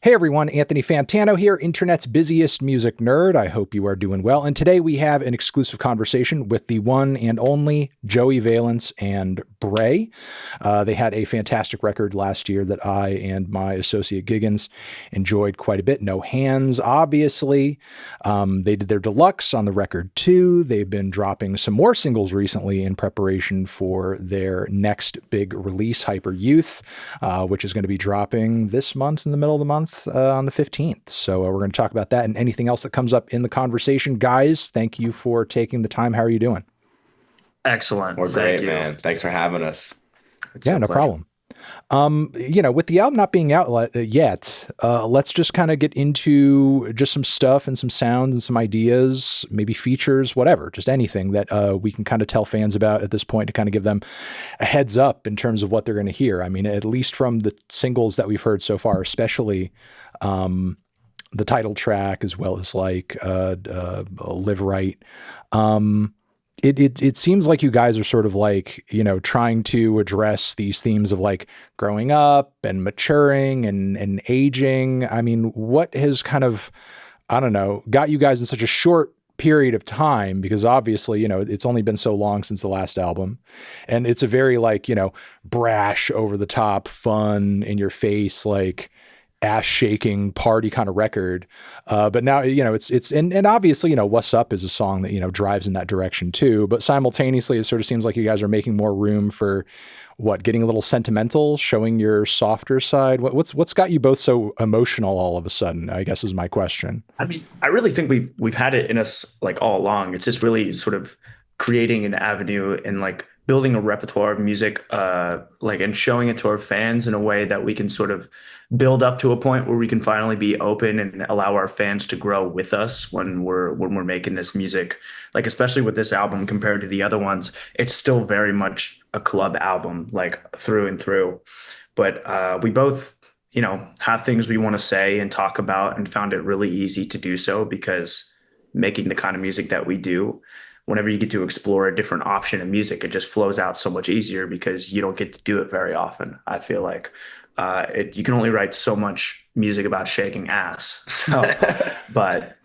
Hey everyone, Anthony Fantano here, internet's busiest music nerd. I hope you are doing well. And today we have an exclusive conversation with the one and only Joey Valence and Brae. They had a fantastic record last year that I and my associate Giggins enjoyed quite a bit. No Hands, obviously. They did their deluxe on the record too. They've been dropping some more singles recently in preparation for their next big release, HYPERYOUTH, which is going to be dropping this month in the middle of the month. On the 15th. So we're going to talk about that and anything else that comes up in the conversation. Guys, thank you for taking the time. How are you doing? Excellent. We're Thank great, you. man. Thanks for having us. It's Yeah, a no pleasure. problem. With the album not being out yet, let's just kind of get into just some stuff and some sounds and some ideas, maybe features, whatever, just anything that we can kind of tell fans about at this point to kind of give them a heads up in terms of what they're going to hear. I mean, at least from the singles that we've heard so far, especially the title track, as well as Live Right. It seems like you guys are sort of like, trying to address these themes of like growing up and maturing and aging. I mean, what has kind of, I don't know, got you guys in such a short period of time? Because obviously, it's only been so long since the last album, and it's a very brash, over the top, fun, in your face, ass shaking party kind of record. But now, and obviously, What's Up is a song that, drives in that direction too. But simultaneously, it sort of seems like you guys are making more room for getting a little sentimental, showing your softer side. What's got you both so emotional all of a sudden, I guess, is my question. I mean, I really think we've had it in us like all along. It's just really sort of creating an avenue and like building a repertoire of music, and showing it to our fans in a way that we can sort of build up to a point where we can finally be open and allow our fans to grow with us when we're making this music. Like especially with this album compared to the other ones, it's still very much a club album, like through and through. But we both, have things we want to say and talk about, and found it really easy to do so because making the kind of music that we do, whenever you get to explore a different option of music, it just flows out so much easier because you don't get to do it very often. I feel like you can only write so much music about shaking ass. So, but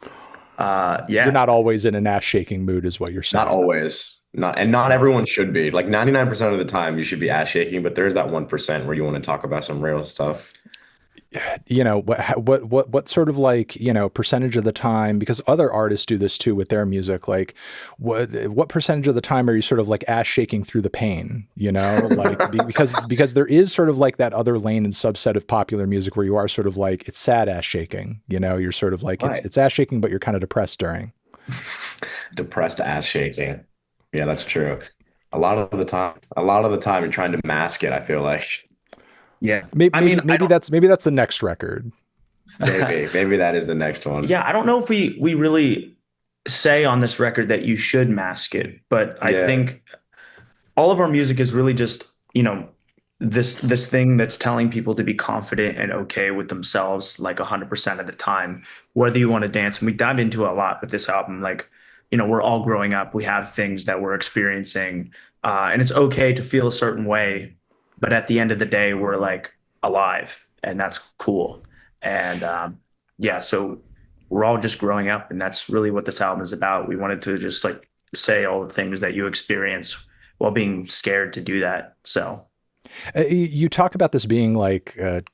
You're yeah, not always in an ass shaking mood, is what you're saying. Not always. Not everyone should be. Like 99% of the time you should be ass shaking, but there's that 1% where you want to talk about some real stuff. What sort of percentage of the time, because other artists do this too with their music, like what percentage of the time are you sort of like ass shaking through the pain, because there is sort of like that other lane and subset of popular music where you are sort of like, it's sad ass shaking, you're sort of like, Right. it's ass shaking, but you're kind of depressed during. Depressed ass shaking. Yeah, that's true. A lot of the time you're trying to mask it, I feel like. yeah. Maybe I mean, I don't. maybe that's the next record. Maybe that is the next one. Yeah, I don't know if we really say on this record that you should mask it, but I Yeah. think all of our music is really just, this thing that's telling people to be confident and okay with themselves like 100% of the time, whether you want to dance. And we dive into a lot with this album. Like, we're all growing up. We have things that we're experiencing, and it's okay to feel a certain way, but at the end of the day, we're like alive, and that's cool. And yeah, so we're all just growing up, and that's really what this album is about. We wanted to just like say all the things that you experience while being scared to do that. So You talk about this being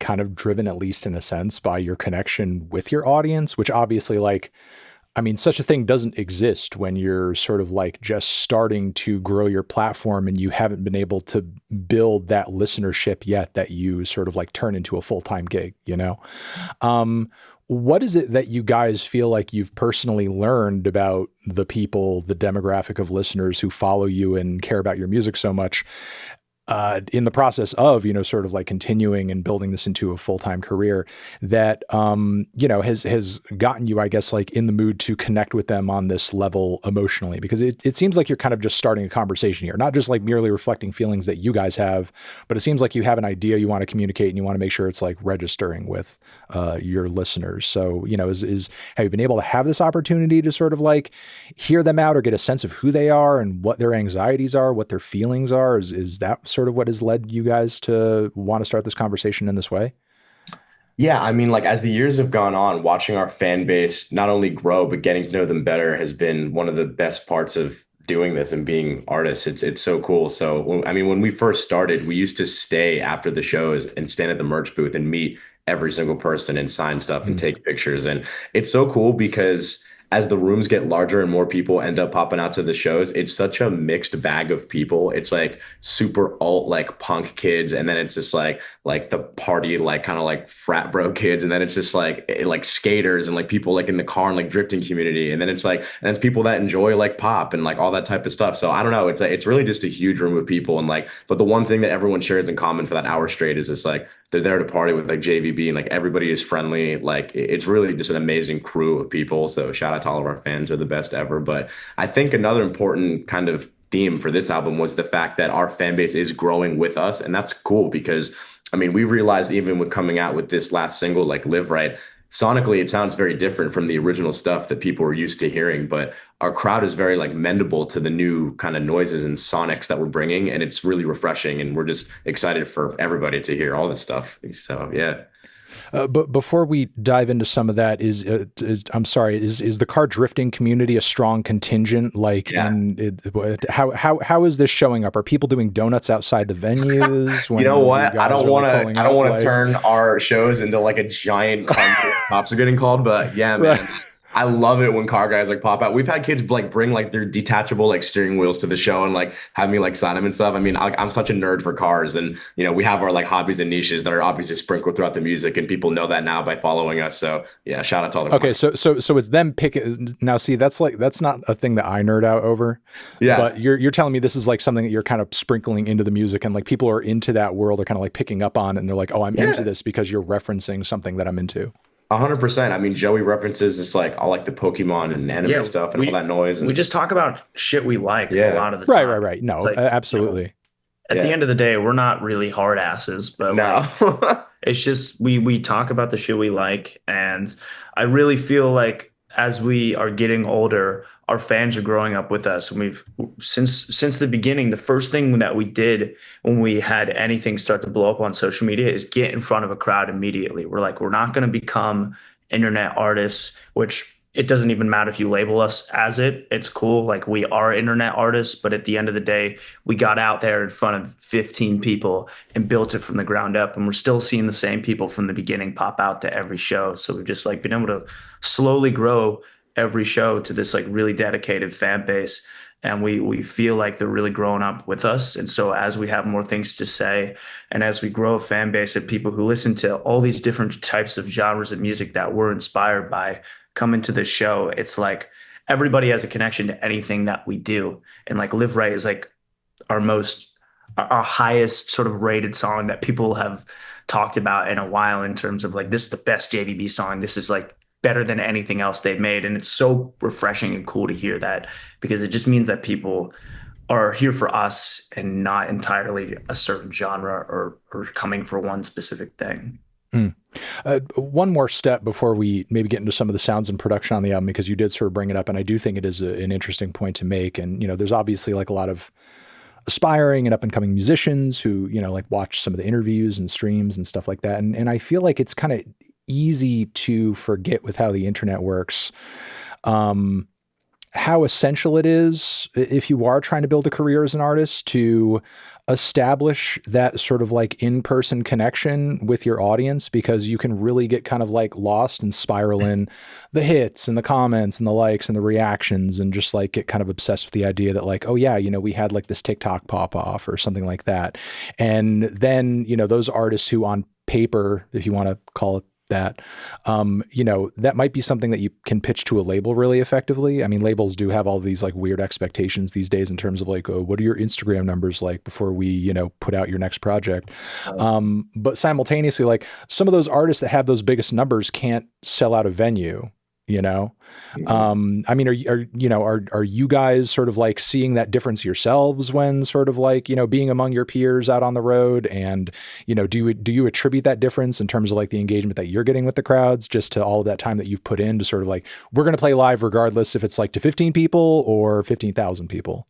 kind of driven, at least in a sense, by your connection with your audience, which obviously I mean, such a thing doesn't exist when you're sort of like just starting to grow your platform and you haven't been able to build that listenership yet that you sort of like turn into a full-time gig. What is it that you guys feel like you've personally learned about the people, the demographic of listeners who follow you and care about your music so much, in the process of, sort of like continuing and building this into a full-time career that, has gotten you, I guess, like in the mood to connect with them on this level emotionally? Because it seems like you're kind of just starting a conversation here, not just like merely reflecting feelings that you guys have, but it seems like you have an idea you want to communicate and you want to make sure it's like registering with, your listeners. So, have you been able to have this opportunity to sort of like hear them out or get a sense of who they are and what their anxieties are, what their feelings are? Is that sort of what has led you guys to want to start this conversation in this way? Yeah, I mean, like as the years have gone on, watching our fan base not only grow, but getting to know them better has been one of the best parts of doing this and being artists. It's so cool. So, I mean, when we first started, we used to stay after the shows and stand at the merch booth and meet every single person and sign stuff and Mm. take pictures. And it's so cool because as the rooms get larger and more people end up popping out to the shows, it's such a mixed bag of people. It's like super alt, like punk kids, and then it's just like the party, like kind of like frat bro kids, and then it's just like skaters and like people like in the car and like drifting community, and then it's people that enjoy like pop and like all that type of stuff. So I don't know, it's really just a huge room of people, and like, but the one thing that everyone shares in common for that hour straight is just like they're there to party with like JVB, and like everybody is friendly. Like it's really just an amazing crew of people. So shout out to all of our fans, are the best ever. But I think another important kind of theme for this album was the fact that our fan base is growing with us, and that's cool because I mean, we realized even with coming out with this last single, like Live Right, sonically it sounds very different from the original stuff that people were used to hearing, but our crowd is very like mendable to the new kind of noises and sonics that we're bringing, and it's really refreshing, and we're just excited for everybody to hear all this stuff. So yeah. But before we dive into some of that, I'm sorry, is the car drifting community a strong contingent? Like, Yeah. how is this showing up? Are people doing donuts outside the venues You know when you what? guys are like pulling I don't up? want to Like, turn our shows into like a giant concert cops are getting called, but yeah, right. man. I love it when car guys like pop out. We've had kids like bring like their detachable like steering wheels to the show and like have me like sign them and stuff. I mean, I'm such a nerd for cars, and you know, we have our like hobbies and niches that are obviously sprinkled throughout the music, and people know that now by following us. So yeah, shout out to all the Okay, cars. so it's them picking. Now, see, that's not a thing that I nerd out over, Yeah. but you're telling me this is like something that you're kind of sprinkling into the music, and like people are into that world, are kind of like picking up on it, and they're like, oh, I'm into Yeah. this because you're referencing something that I'm into. 100%. I mean, Joey references this like all like the Pokemon and anime Yeah, stuff and all that noise we and just talk about shit we like a yeah. lot of the Right, time. right, right. It's No, like, you know, absolutely. at the Yeah. end of the day, we're not really hard asses, but No. like it's just we talk about the shit we like, and I really feel like as we are getting older, our fans are growing up with us, and we've since the beginning, the first thing that we did when we had anything start to blow up on social media is get in front of a crowd immediately. We're like, we're not going to become internet artists, which it doesn't even matter if you label us as it. It's cool. Like we are internet artists, but at the end of the day, we got out there in front of 15 people and built it from the ground up. And we're still seeing the same people from the beginning pop out to every show. So we've just like been able to slowly grow every show to this like really dedicated fan base. And we feel like they're really growing up with us. And so as we have more things to say, and as we grow a fan base of people who listen to all these different types of genres of music that we're inspired by come into the show, it's like everybody has a connection to anything that we do. And like Live Right is like our most our highest sort of rated song that people have talked about in a while in terms of like this is the best JVB song. This is like better than anything else they've made. And it's so refreshing and cool to hear that because it just means that people are here for us and not entirely a certain genre or coming for one specific thing. Mm. One more step before we maybe get into some of the sounds and production on the album, because you did sort of bring it up, and I do think it is an interesting point to make. And, you know, there's obviously like a lot of aspiring and up and coming musicians who, you know, like watch some of the interviews and streams and stuff like that. And I feel like it's kind of easy to forget with how the internet works, how essential it is if you are trying to build a career as an artist to establish that sort of like in-person connection with your audience, because you can really get kind of like lost and spiral in the hits and the comments and the likes and the reactions and just like get kind of obsessed with the idea that like, oh yeah, you know, we had like this TikTok pop off or something like that. And then, you know, those artists who on paper, if you want to call it that, you know, that might be something that you can pitch to a label really effectively. I mean, labels do have all these like weird expectations these days in terms of like, oh, what are your Instagram numbers like before we, you know, put out your next project? But simultaneously, like some of those artists that have those biggest numbers can't sell out a venue, you know? I mean, are you guys sort of like seeing that difference yourselves when sort of like, you know, being among your peers out on the road? And, you know, do you attribute that difference in terms of like the engagement that you're getting with the crowds just to all of that time that you've put in to sort of like, we're going to play live regardless if it's like to 15 people or 15,000 people?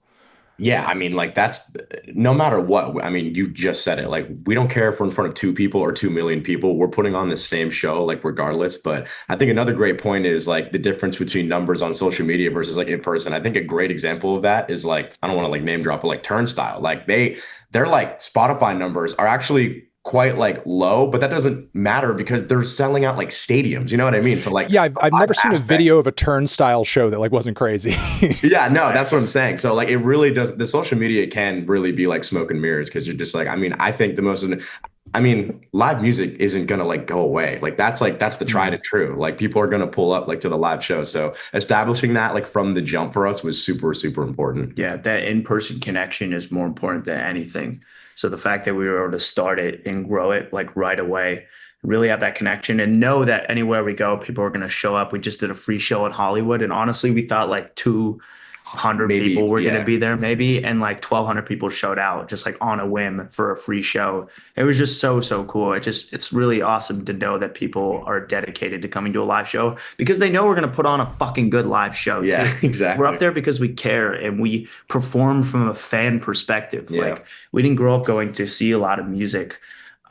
Yeah, I mean, like that's no matter what. I mean, you just said it. Like, we don't care if we're in front of 2 people or 2 million people. We're putting on the same show, like regardless. But I think another great point is like the difference between numbers on social media versus like in person. I think a great example of that is like, I don't want to like name drop, but like Turnstile. Like they're like Spotify numbers are actually quite like low, but that doesn't matter because they're selling out like stadiums. You know what I mean? So like Yeah, the I've live never seen a aspect. video of a turnstile show that like wasn't crazy. Yeah, no, that's what I'm saying. So like it really does the social media can really be like smoke and mirrors because you're just like, I mean, I think the most I mean, live music isn't gonna like go away. Like that's the tried Mm. and true. Like people are gonna pull up like to the live show. So establishing that like from the jump for us was super, super important. Yeah, that in-person connection is more important than anything. So the fact that we were able to start it and grow it like right away, really have that connection and know that anywhere we go, people are going to show up. We just did a free show in Hollywood, and honestly, we thought like 200 people Maybe, were going to yeah. be there maybe, and like 1,200 people showed out just like on a whim for a free show. It was just so cool. It's really awesome to know that people are dedicated to coming to a live show because they know we're going to put on a fucking good live show too. Yeah, We're up exactly. there because we care and we perform from a fan perspective. Yeah. Like we didn't grow up going to see a lot of music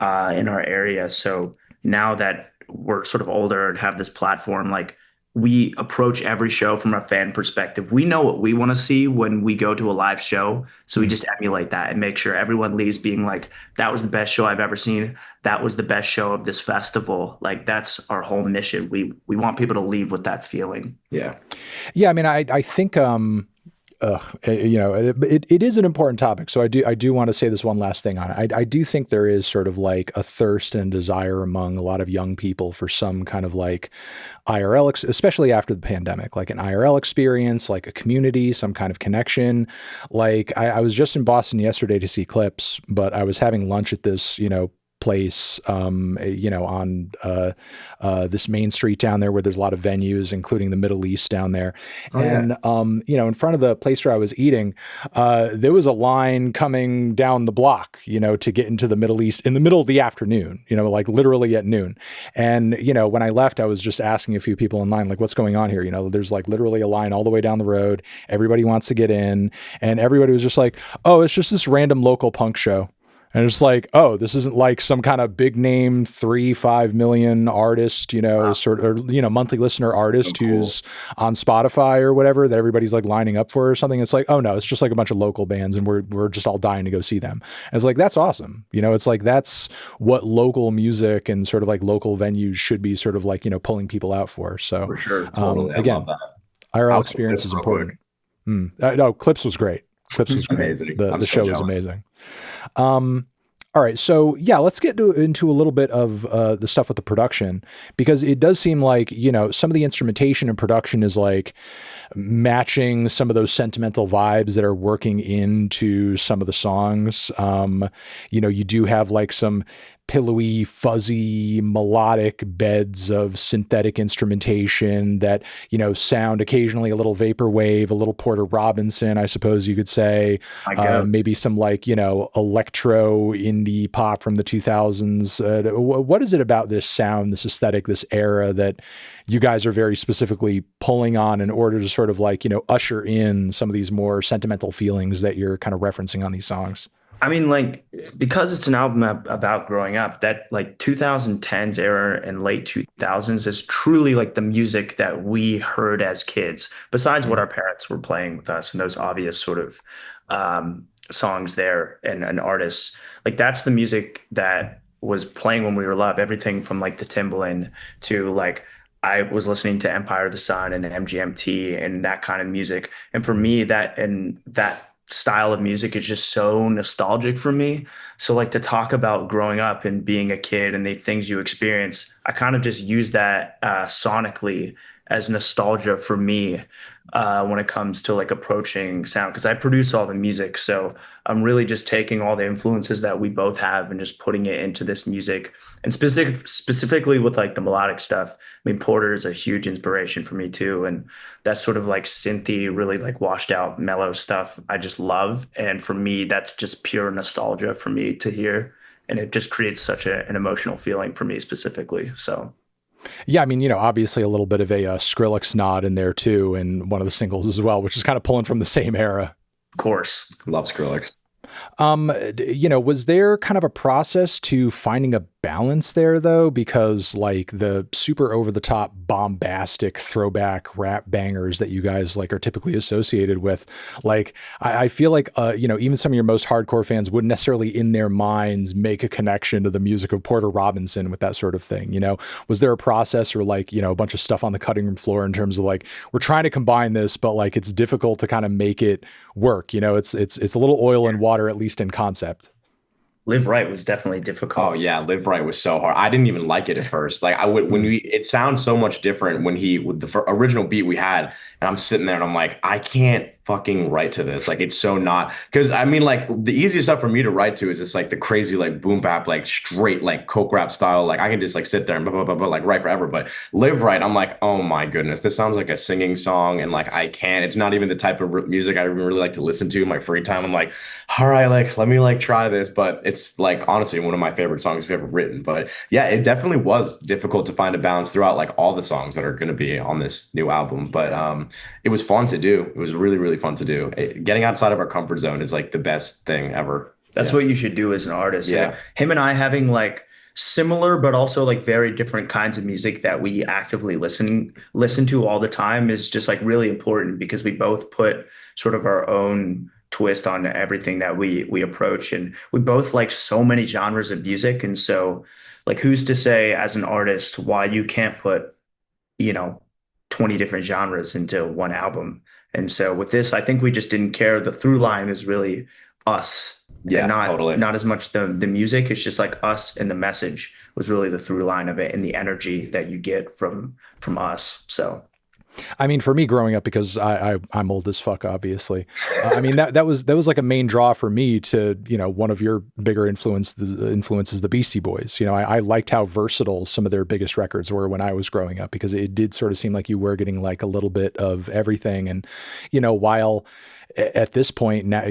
in our area. So now that we're sort of older and have this platform, like we approach every show from a fan perspective. We know what we want to see when we go to a live show. So we Mm. just emulate that and make sure everyone leaves being like, that was the best show I've ever seen. That was the best show of this festival. Like that's our whole mission. We want people to leave with that feeling. Yeah. Yeah, I mean, I think you know, it is an important topic. So I do want to say this one last thing on it. I do think there is sort of like a thirst and desire among a lot of young people for some kind of like IRL, especially after the pandemic, like an IRL experience, like a community, some kind of connection. Like I was just in Boston yesterday to see Clips, but I was having lunch at this, you know, place, you know, on this main street down there where there's a lot of venues, including the Middle East down there. Oh yeah. And, you know, in front of the place where I was eating, there was a line coming down the block, you know, to get into the Middle East in the middle of the afternoon, you know, like literally at noon. And, you know, when I left, I was just asking a few people in line, like, what's going on here? You know, there's like literally a line all the way down the road. Everybody wants to get in. And everybody was just like, oh, it's just this random local punk show. And it's like, oh, this isn't like some kind of big name 3-5 million artist, you know, Wow. sort of, you know, monthly listener So artist cool. who's on Spotify or whatever that everybody's like lining up for or something. It's like, oh no, it's just like a bunch of local bands and we're just all dying to go see them. And it's like, that's awesome. You know, it's like that's what local music and sort of like local venues should be sort of like, you know, pulling people out for. So For sure. Totally. I love again, that. IRL I'll clip experience this is real quick. important. No, Clips was great. Clips was great. Amazing. The I'm the so show was jealous. amazing. All right, so yeah, let's get into a little bit of the stuff with the production because it does seem like, you know, some of the instrumentation and production is like matching some of those sentimental vibes that are working into some of the songs. You know, you do have like some pillowy, fuzzy, melodic beds of synthetic instrumentation that, you know, sound occasionally a little vaporwave, a little Porter Robinson, I suppose you could say. My God. Maybe some like, you know, electro indie pop from the 2000s. What is it about this sound, this aesthetic, this era that you guys are very specifically pulling on in order to sort of like, you know, usher in some of these more sentimental feelings that you're kind of referencing on these songs? I mean, like, because it's an album about growing up, that like 2010s era and late 2000s is truly like the music that we heard as kids, besides what Mm. our parents were playing with us and those obvious sort of songs there and artists. Like, that's the music that was playing when we were love, everything from like the Timbaland to like, I was listening to Empire of the Sun and MGMT and that kind of music. And for me, that style of music is just so nostalgic for me. So like to talk about growing up and being a kid and the things you experience, I kind of just use that sonically as nostalgia for me when it comes to like approaching sound because I produce all the music. So I'm really just taking all the influences that we both have and just putting it into this music. And specifically with like the melodic stuff. I mean, Porter is a huge inspiration for me too. And that sort of like synthy, really like washed out mellow stuff I just love. And for me, that's just pure nostalgia for me to hear. And it just creates such an emotional feeling for me specifically. So Yeah, I mean, you know, obviously a little bit of a Skrillex nod in there too, and one of the singles as well, which is kind of pulling from the same era. Of course. Love Skrillex. Was there kind of a process to finding a balance there though? Because like the super over the top bombastic throwback rap bangers that you guys like are typically associated with, like I feel like, even some of your most hardcore fans wouldn't necessarily in their minds make a connection to the music of Porter Robinson with that sort of thing. Was there a process or like, a bunch of stuff on the cutting room floor in terms of like, we're trying to combine this, but like it's difficult to kind of make it work. It's a little oil and water, at least in concept. Live Right was definitely difficult. Oh yeah, Live Right was so hard. I didn't even like it at first. Like I would it sounds so much different when with the original beat we had, and I'm sitting there and I'm like, I can't fucking write to this. Like it's so not, because I mean like the easiest stuff for me to write to is just like the crazy like boom bap like straight like coke rap style. Like I can just like sit there and blah, blah, blah, blah, like write forever. But Live Right, I'm like, oh my goodness, this sounds like a singing song, and like I can't. It's not even the type of music I really like to listen to in my free time. I'm like, all right, like let me like try this, but it's like honestly one of my favorite songs I've ever written. But yeah, it definitely was difficult to find a balance throughout like all the songs that are going to be on this new album. But it was fun to do. It was really, really fun to do. Getting outside of our comfort zone is like the best thing ever. That's what you should do as an artist. Yeah. Him and I having like similar, but also like very different kinds of music that we actively listen to all the time is just like really important because we both put sort of our own twist on everything that we approach, and we both like so many genres of music. And so like who's to say as an artist why you can't put, 20 different genres into one album? And so with this, I think we just didn't care. The through line is really us. Yeah, And totally. not as much the music. It's just like us, and the message was really the through line of it, and the energy that you get from us. So I mean, for me growing up, because I'm old as fuck, obviously. I mean, that was like a main draw for me to, one of your bigger influences, the Beastie Boys. I liked how versatile some of their biggest records were when I was growing up, because it did sort of seem like you were getting like a little bit of everything. And, while at this point now,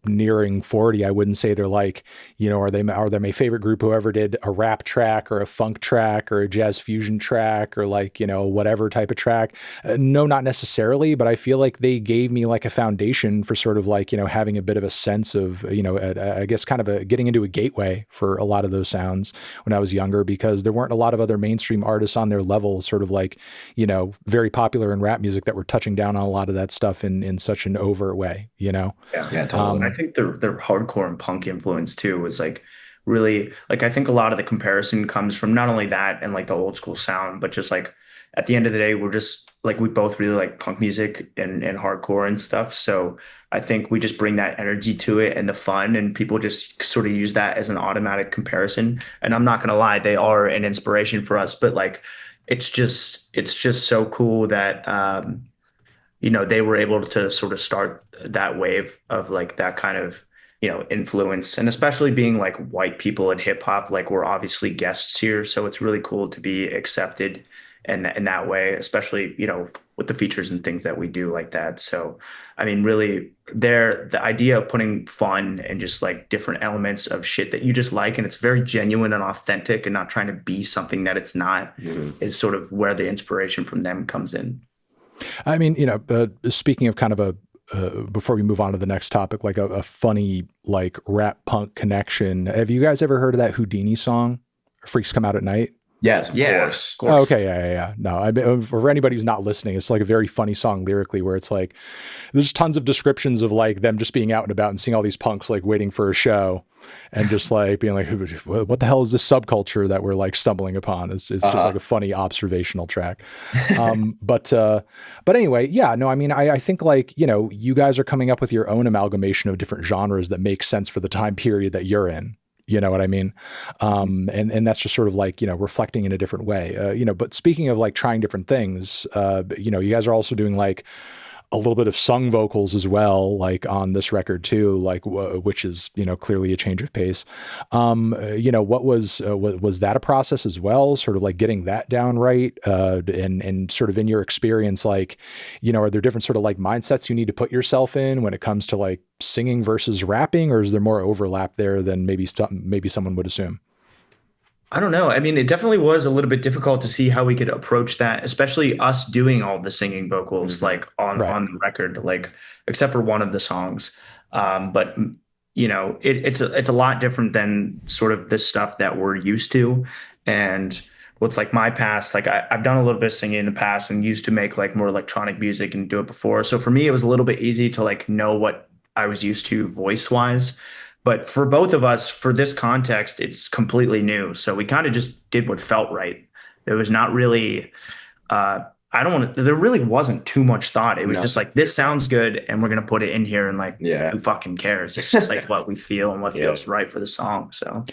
nearing 40, I wouldn't say they're like, are they my favorite group who ever did a rap track or a funk track or a jazz fusion track or like, whatever type of track. No, not necessarily, but I feel like they gave me like a foundation for sort of like, having a bit of a sense of, I guess kind of getting into a gateway for a lot of those sounds when I was younger, because there weren't a lot of other mainstream artists on their level, sort of like, very popular in rap music that were touching down on a lot of that stuff in such an overt way, yeah, Totally. And I think their hardcore and punk influence too was like really like, I think a lot of the comparison comes from not only that and like the old school sound, but just like at the end of the day, we're just like we both really like punk music and hardcore and stuff. So I think we just bring that energy to it and the fun, and people just sort of use that as an automatic comparison. And I'm not gonna lie, they are an inspiration for us, but like it's just so cool that they were able to sort of start that wave of like that kind of, influence. And especially being like white people in hip hop, like we're obviously guests here. So it's really cool to be accepted in that way, especially, with the features and things that we do like that. So, I mean, really the idea of putting fun and just like different elements of shit that you just like, and it's very genuine and authentic and not trying to be something that it's not, is sort of where the inspiration from them comes in. I mean, speaking of kind of before we move on to the next topic, like a funny like rap punk connection. Have you guys ever heard of that Houdini song, Freaks Come Out at Night? Yes, of Yeah, course. of course. Oh, okay, yeah. No, for anybody who's not listening, it's like a very funny song lyrically, where it's like there's tons of descriptions of like them just being out and about and seeing all these punks like waiting for a show, and just like being like, what the hell is this subculture that we're like stumbling upon? It's just like a funny observational track. But anyway, yeah, no, I mean, I think like you guys are coming up with your own amalgamation of different genres that make sense for the time period that you're in. You know what I mean? And that's just sort of like, reflecting in a different way, but speaking of like trying different things, you guys are also doing like a little bit of sung vocals as well, like on this record too, like which is, clearly a change of pace. What was that a process as well? Sort of like getting that down right. And sort of in your experience, like, are there different sort of like mindsets you need to put yourself in when it comes to like singing versus rapping, or is there more overlap there than maybe someone would assume? I don't know. I mean, it definitely was a little bit difficult to see how we could approach that, especially us doing all the singing vocals Mhm. like on Right. the record, like except for one of the songs. But you know, it's a lot different than sort of the stuff that we're used to. And with like my past, like I've done a little bit of singing in the past and used to make like more electronic music and do it before. So for me, it was a little bit easy to like know what I was used to voice wise. But for both of us, for this context, it's completely new. So we kind of just did what felt right. There was not really, I don't want to, there really wasn't too much thought. It was No. just like, this sounds good and we're going to put it in here and like, Yeah. who fucking cares? It's just like what we feel and what Yeah. feels right for the song. So,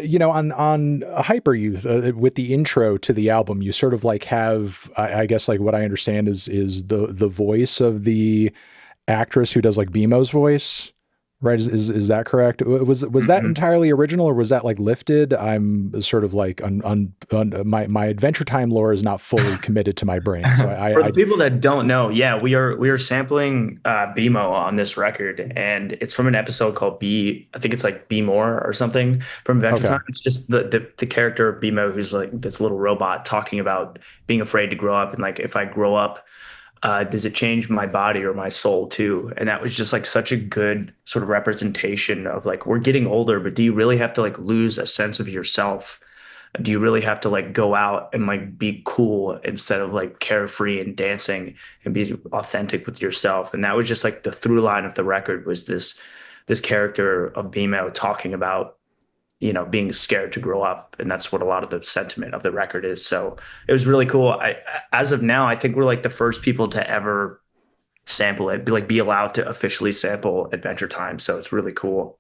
You know, on Hyper Youth, with the intro to the album, you sort of like have, I guess, like what I understand is the voice of the actress who does like Beimo's voice, right? Is that correct? Was that mhm. entirely original, or was that like lifted? I'm sort of like my Adventure Time lore is not fully committed to my brain, so For the people that don't know, yeah, we are sampling Beimo on this record, and it's from an episode called B. I think it's like Be More or something from Adventure okay. Time. It's just the character of Beimo who's like this little robot talking about being afraid to grow up and like if I grow up, does it change my body or my soul too? And that was just like such a good sort of representation of like we're getting older, but do you really have to like lose a sense of yourself? Do you really have to like go out and like be cool instead of like carefree and dancing and be authentic with yourself? And that was just like the through line of the record was this character of Beimo talking about, you know, being scared to grow up. And that's what a lot of the sentiment of the record is. So it was really cool. As of now, I think we're like the first people to ever sample it, be allowed to officially sample Adventure Time. So it's really cool.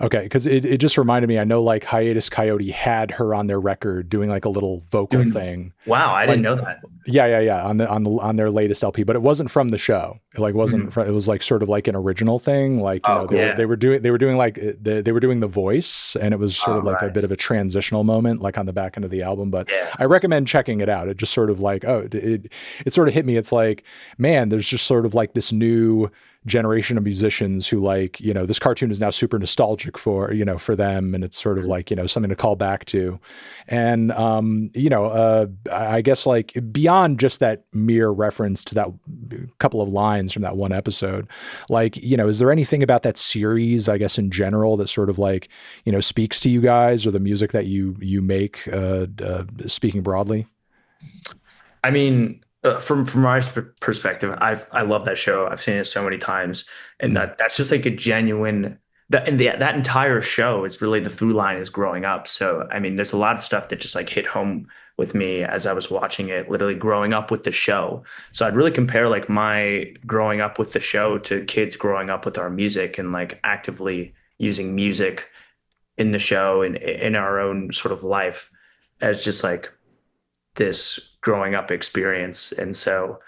Okay, because it just reminded me. I know like Hiatus Coyote had her on their record doing like a little vocal Doing, thing, wow, I didn't like know that. yeah, on their latest LP, but it wasn't from the show. It like wasn't. Mhm. It was like sort of like an original thing. Like you Oh, know cool. Yeah. they were doing like they were doing the voice, and it was sort Oh, of like a Right. bit of a transitional moment, like on the back end of the album. But Yeah. I recommend checking it out. It just sort of like it sort of hit me. It's like, man, there's just sort of like this new generation of musicians who like, you know, this cartoon is now super nostalgic for, you know, for them, and it's sort of like, you know, something to call back to. And you know, I guess like beyond just that mere reference to that couple of lines from that one episode, like, you know, is there anything about that series, I guess in general, that sort of like, you know, speaks to you guys, or the music that you make, speaking broadly? I mean, from my perspective, I love that show. I've seen it so many times, and Mm. that's just like a genuine that entire show is really the through line is growing up. So I mean, there's a lot of stuff that just like hit home with me as I was watching it, literally growing up with the show. So I'd really compare like my growing up with the show to kids growing up with our music and like actively using music in the show and in our own sort of life as just like this growing up experience. And so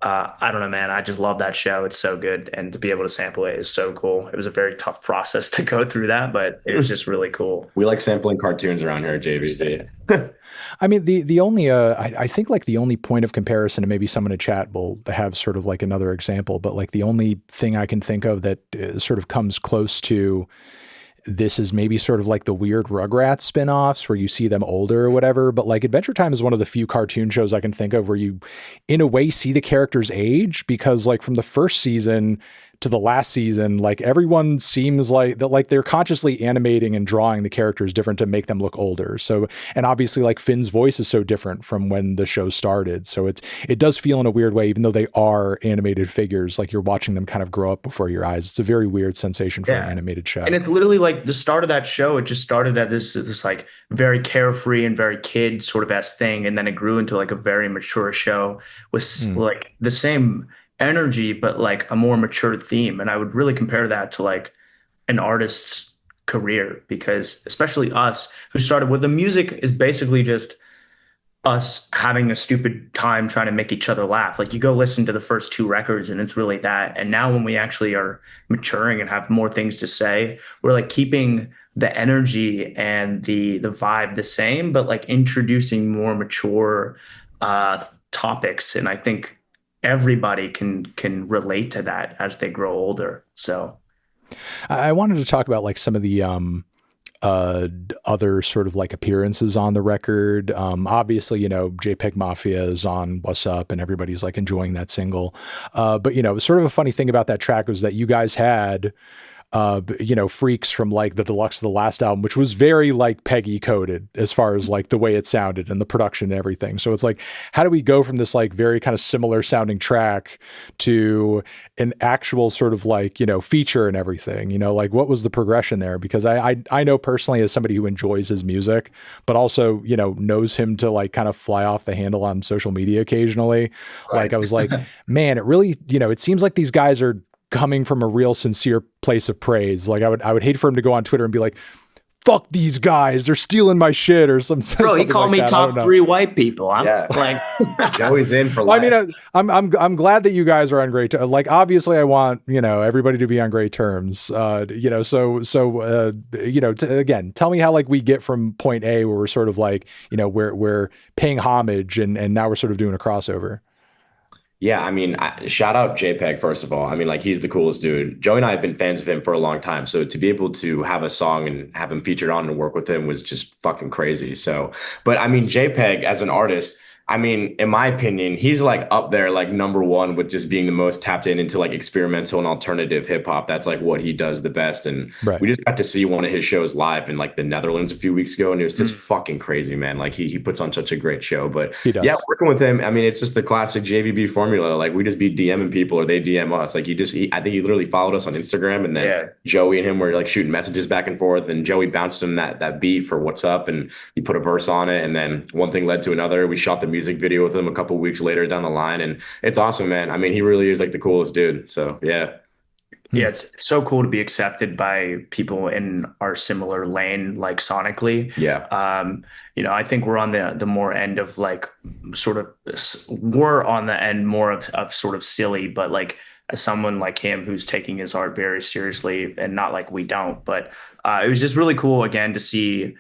I don't know, man. I just love that show. It's so good. And to be able to sample it is so cool. It was a very tough process to go through that, but it was just really cool. We like sampling cartoons around here at JVC. I mean, the only I think like the only point of comparison, and maybe someone in chat will have sort of like another example, but like the only thing I can think of that sort of comes close to this is maybe sort of like the weird Rugrats spin-offs where you see them older or whatever. But like Adventure Time is one of the few cartoon shows I can think of where you, in a way, see the characters age, because like from the first season to the last season, like everyone seems like that, like they're consciously animating and drawing the characters different to make them look older. So, and obviously like Finn's voice is so different from when the show started. So it does feel in a weird way, even though they are animated figures, like you're watching them kind of grow up before your eyes. It's a very weird sensation for an Yeah. animated show. And it's literally like the start of that show. It just started at this like very carefree and very kid sort of s thing, and then it grew into like a very mature show with Mm. like the same energy, but like a more mature theme. And I would really compare that to like an artist's career because especially us who started with the music is basically just us having a stupid time trying to make each other laugh. Like you go listen to the first two records and it's really that. And now when we actually are maturing and have more things to say, we're like keeping the energy and the vibe the same, but like introducing more mature topics. And I think everybody can relate to that as they grow older. So I wanted to talk about like some of the other sort of like appearances on the record. Obviously, you know, JPEG Mafia is on What's Up and everybody's like enjoying that single. But, you know, sort of a funny thing about that track was that you guys had, you know, freaks from like the deluxe of the last album, which was very like Peggy coded as far as like the way it sounded and the production and everything. So it's like, how do we go from this like very kind of similar sounding track to an actual sort of like, you know, feature and everything, you know, like what was the progression there? Because I know personally as somebody who enjoys his music, but also, you know, knows him to like kind of fly off the handle on social media occasionally. Right. Like I was like, man, it really, you know, it seems like these guys are coming from a real sincere place of praise. Like I would hate for him to go on Twitter and be like, fuck these guys, they're stealing my shit or some. Bro, he called like me top 3 white people. I'm like, Joey's in for life. I mean, I'm glad that you guys are on great terms. Like, obviously, I want, you know, everybody to be on great terms. You know, so you know, again, tell me how like we get from point A where we're sort of like, you know, we're paying homage and now we're sort of doing a crossover. Yeah, I mean, shout out JPEG, first of all. I mean, like, he's the coolest dude. Joey and I have been fans of him for a long time. So to be able to have a song and have him featured on and work with him was just fucking crazy. So, but I mean, JPEG as an artist, I mean, in my opinion, he's like up there, like #1 with just being the most tapped into like experimental and alternative hip hop. That's like what he does the best. And we just got to see one of his shows live in like the Netherlands a few weeks ago. And it was just fucking crazy, man. Like he puts on such a great show. But yeah, working with him, I mean, it's just the classic JVB formula. Like we just be DMing people or they DM us. Like I think he literally followed us on Instagram, and then Joey and him were like shooting messages back and forth. And Joey bounced him that beat for What's Up, and he put a verse on it. And then one thing led to another. We shot the music video with him a couple weeks later down the line, and it's awesome, man. I mean, he really is like the coolest dude. So yeah, it's so cool to be accepted by people in our similar lane, like sonically. You know, I think we're on the more end of like we're on the end more of sort of silly, but like as someone like him who's taking his art very seriously, and not like we don't, but it was just really cool again to see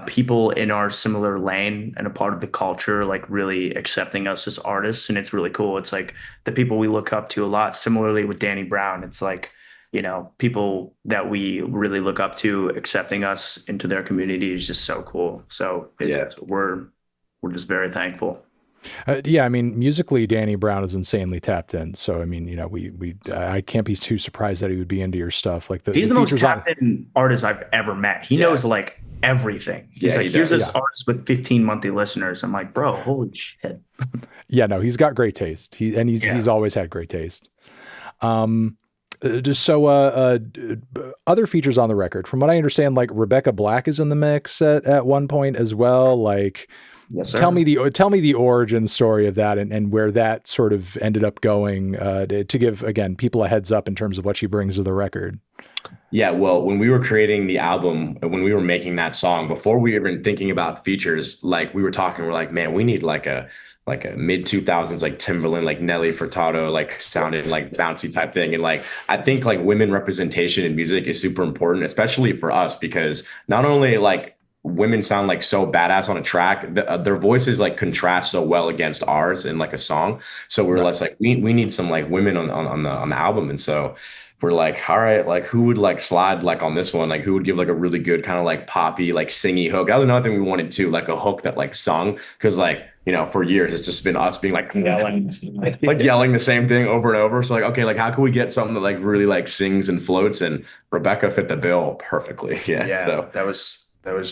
people in our similar lane and a part of the culture like really accepting us as artists. And it's really cool. It's like the people we look up to a lot. Similarly with Danny Brown, it's like, you know, people that we really look up to accepting us into their community is just so cool. So we're just very thankful. Yeah, I mean, musically, Danny Brown is insanely tapped in. So, I mean, you know, I can't be too surprised that he would be into your stuff. Like he's the most tapped in artist I've ever met. He knows like everything. He's like, here's this artist with 15 monthly listeners. I'm like, bro, holy shit. Yeah, no, he's got great taste. He's always had great taste. Just so other features on the record, from what I understand, like Rebecca Black is in the mix at one point as well. Like, yes, sir. Tell me the origin story of that and where that sort of ended up going, to give again people a heads up in terms of what she brings to the record. Yeah, well, when we were creating the album, when we were making that song, before we were even thinking about features, like we were talking, we're like, man, we need like a mid 2000s like Timberland, like Nelly Furtado, like sounding like bouncy type thing. And like I think like women representation in music is super important, especially for us, because not only like women sound like so badass on a track, their voices like contrast so well against ours in like a song. So we're less like we need some like women on the album. And so we're like, all right, like who would like slide like on this one? Like who would give like a really good kind of like poppy, like singy hook? That was another thing we wanted too, like a hook that like sung, because like, you know, for years it's just been us being like yelling the same thing over and over. So like, okay, like how can we get something that like really like sings and floats? And Rebecca fit the bill perfectly. Yeah. So that was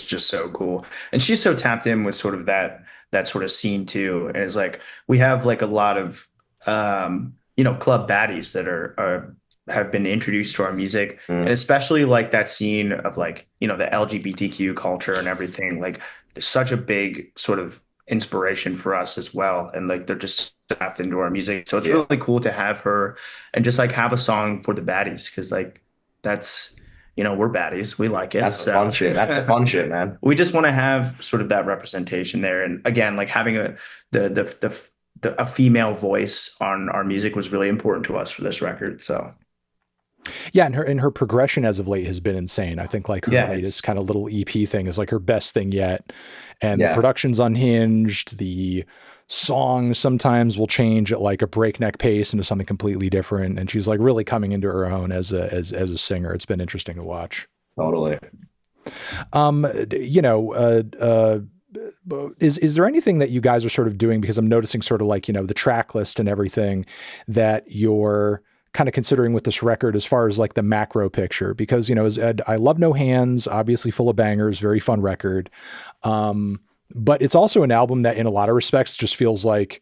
just so cool. And she's so tapped in with sort of that sort of scene too. And it's like we have like a lot of you know, club baddies that have been introduced to our music, and especially like that scene of like, you know, the LGBTQ culture and everything. Like there's such a big sort of inspiration for us as well, and like they're just tapped into our music. So it's really cool to have her and just like have a song for the baddies, because like that's, you know, we're baddies, we like it. That's the fun shit. That's the fun shit, man. We just want to have sort of that representation there, and again, like having a female voice on our music was really important to us for this record. So yeah, and her progression as of late has been insane. I think like her latest kind of little EP thing is like her best thing yet. And the production's unhinged. The songs sometimes will change at like a breakneck pace into something completely different. And she's like really coming into her own as a singer. It's been interesting to watch. Totally. You know, is there anything that you guys are sort of doing, because I'm noticing sort of like, you know, the track list and everything that you're kind of considering with this record as far as like the macro picture? Because, you know, I love No Hands, obviously full of bangers, very fun record. But it's also an album that in a lot of respects just feels like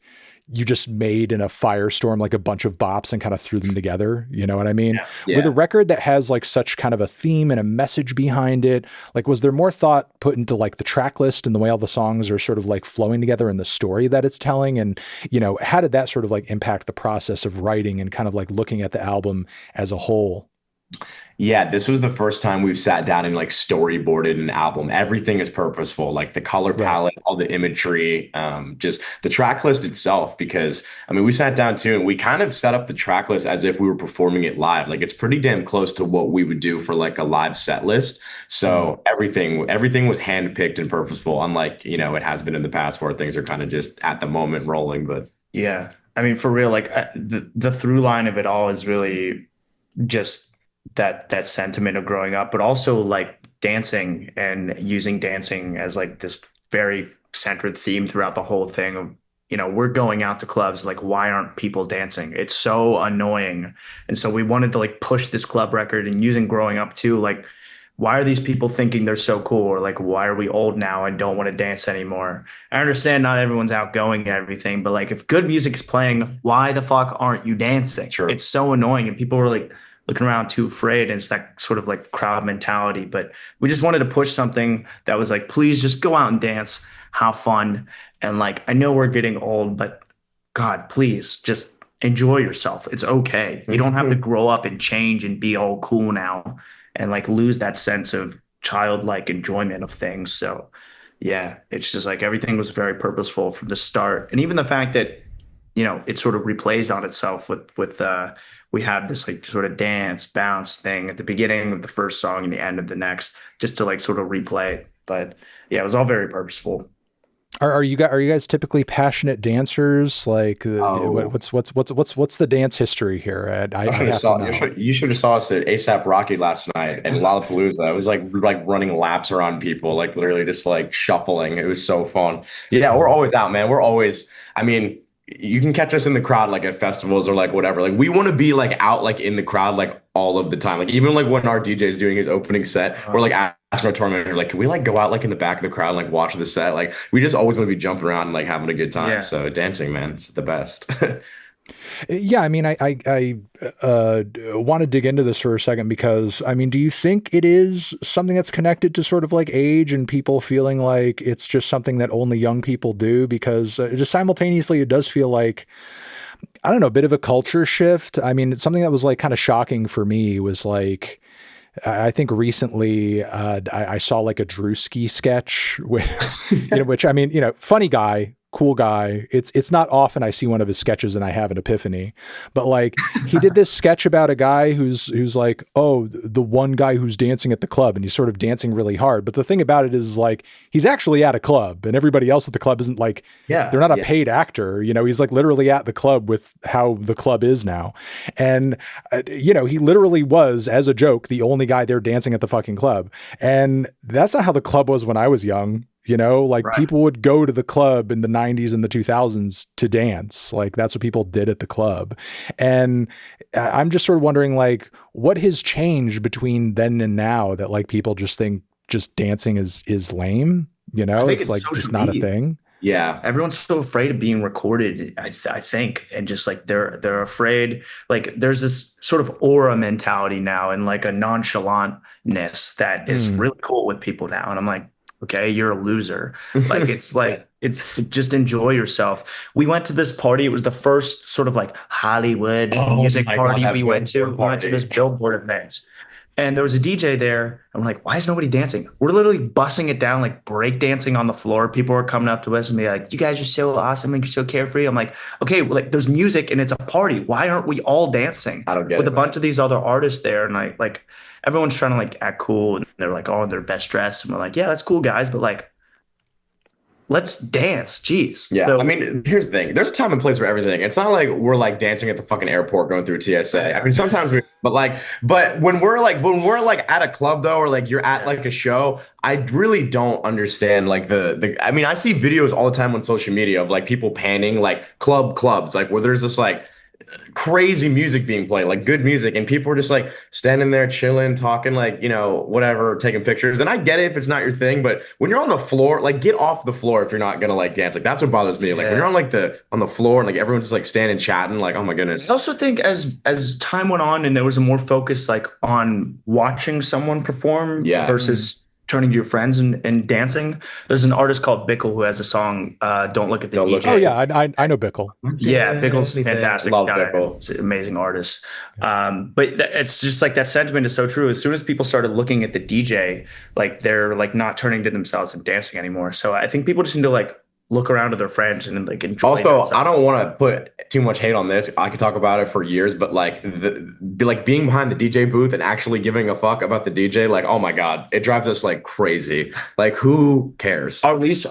you just made in a firestorm, like a bunch of bops and kind of threw them together. You know what I mean? Yeah. With a Yeah. record that has like such kind of a theme and a message behind it, like, was there more thought put into like the track list and the way all the songs are sort of like flowing together and the story that it's telling? And, you know, how did that sort of like impact the process of writing and kind of like looking at the album as a whole? Yeah, this was the first time we've sat down and like storyboarded an album. Everything is purposeful, like the color Right. palette, all the imagery, just the track list itself. Because I mean, we sat down too, and we kind of set up the track list as if we were performing it live. Like it's pretty damn close to what we would do for like a live set list. Mm. So everything was handpicked and purposeful, unlike, you know, it has been in the past where things are kind of just at the moment rolling. But Yeah. I mean, for real, like the through line of it all is really just that sentiment of growing up, but also like dancing and using dancing as like this very centered theme throughout the whole thing of, you know, we're going out to clubs, like why aren't people dancing? It's so annoying. And so we wanted to like push this club record and using growing up too, like why are these people thinking they're so cool? Or like, why are we old now and don't want to dance anymore? I understand not everyone's outgoing and everything, but like if good music is playing, why the fuck aren't you dancing? sure. It's so annoying. And people were like looking around too afraid. And it's that sort of like crowd mentality. But we just wanted to push something that was like, please just go out and dance, have fun. And like, I know we're getting old, but God, please just enjoy yourself. It's okay. You don't have to grow up and change and be all cool now and like lose that sense of childlike enjoyment of things. So yeah, it's just like everything was very purposeful from the start. And even the fact that, you know, it sort of replays on itself with we have this like sort of dance bounce thing at the beginning of the first song and the end of the next, just to like sort of replay. But yeah, it was all very purposeful. Are you guys typically passionate dancers? Like, Oh, what's the dance history here? I have to know. You should have saw us at ASAP Rocky last night and Lollapalooza. It was like running laps around people, like literally just like shuffling. It was so fun. Yeah, we're always out, man. We're always, I mean, you can catch us in the crowd like at festivals or like whatever. Like we want to be like out like in the crowd like all of the time. Like even like when our DJ is doing his opening set, we're like asking our tour manager, like, can we like go out like in the back of the crowd and like watch the set? Like we just always want to be jumping around and like having a good time. Yeah. So dancing, man, it's the best. Yeah, I mean, I want to dig into this for a second because, I mean, do you think it is something that's connected to sort of like age and people feeling like it's just something that only young people do? Because just simultaneously, it does feel like, I don't know, a bit of a culture shift. I mean, it's something that was like kind of shocking for me was like, I think recently I saw like a Drewski sketch with, you know, which I mean, you know, funny guy, cool guy. It's not often I see one of his sketches and I have an epiphany, but like he did this sketch about a guy who's like, oh, the one guy who's dancing at the club and he's sort of dancing really hard. But the thing about it is like he's actually at a club and everybody else at the club isn't like they're Yeah. not a Yeah. paid actor. You know, he's like literally at the club with how the club is now. And, you know, he literally was, as a joke, the only guy there dancing at the fucking club. And that's not how the club was when I was young. You know, like Right. people would go to the club in the 90s and the 2000s to dance. Like that's what people did at the club. And I'm just sort of wondering, like, what has changed between then and now that like people just think just dancing is lame? You I know, think it's it's like just social not a media. thing. Yeah. Everyone's so afraid of being recorded, I think, and just like they're afraid. Like there's this sort of aura mentality now, and like a nonchalantness that is Mm. really cool with people now. And I'm like, okay, you're a loser. Like it's just enjoy yourself. We went to this party. It was the first sort of like Hollywood Oh music my God, party that we went to. billboard We went to this party. Billboard event. And there was a DJ there. I'm like, why is nobody dancing? We're literally bussing it down, like break dancing on the floor. People are coming up to us and be like, you guys are so awesome and you're so carefree. I'm like, okay, well, like there's music and it's a party. Why aren't we all dancing I don't get with a it, man. bunch of these other artists there? And like everyone's trying to like act cool and they're like all in their best dress. And we're like, yeah, that's cool, guys. But like, let's dance. Jeez. Yeah, So I mean, here's the thing. There's a time and place for everything. It's not like we're like dancing at the fucking airport going through TSA. I mean, sometimes we, but when we're like at a club though, or like you're at like a show, I really don't understand like the. I mean, I see videos all the time on social media of like people panning like clubs, like where there's this like crazy music being played, like good music, and people are just like standing there chilling, talking, like, you know, whatever, taking pictures. And I get it if it's not your thing, but when you're on the floor, like get off the floor if you're not gonna like dance. Like that's what bothers me. Like when yeah. you're on like the floor and like everyone's just like standing chatting, like, oh my goodness. I also think as time went on and there was a more focus like on watching someone perform Yeah. versus turning to your friends and dancing. There's an artist called Bickle who has a song, Don't Look at the Don't Look DJ. Oh yeah, I know Bickle. Yeah, Bickle's fantastic. Love guy. Bickle. He's an amazing artist. But it's just like that sentiment is so true. As soon as people started looking at the DJ, like they're like not turning to themselves and dancing anymore. So I think people just need to like look around to their friends and like enjoy Also, themselves. I don't want to put too much hate on this. I could talk about it for years, but like being behind the DJ booth and actually giving a fuck about the DJ, like, oh my God, it drives us like crazy. Like, who cares? Our least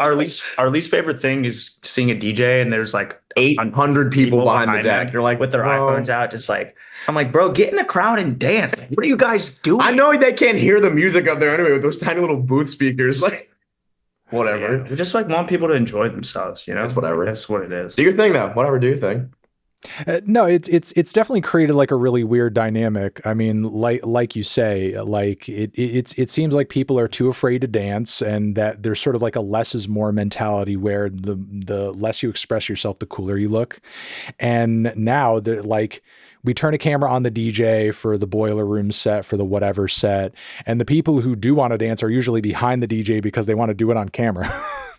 favorite thing is seeing a DJ and there's like 800 people behind the deck. them You're like, with their bro. iPhones out, just like I'm like, bro, get in the crowd and dance. Like, what are you guys doing? I know they can't hear the music up there anyway with those tiny little booth speakers. Like, whatever. Yeah, we just like want people to enjoy themselves, you know? It's whatever. That's what it is. Do your thing though. Whatever, do your thing. No, it's definitely created like a really weird dynamic. I mean, like you say, like it seems like people are too afraid to dance, and that there's sort of like a less is more mentality where the less you express yourself, the cooler you look. And now they're like, we turn a camera on the DJ for the boiler room set, for the whatever set, and the people who do want to dance are usually behind the DJ because they want to do it on camera.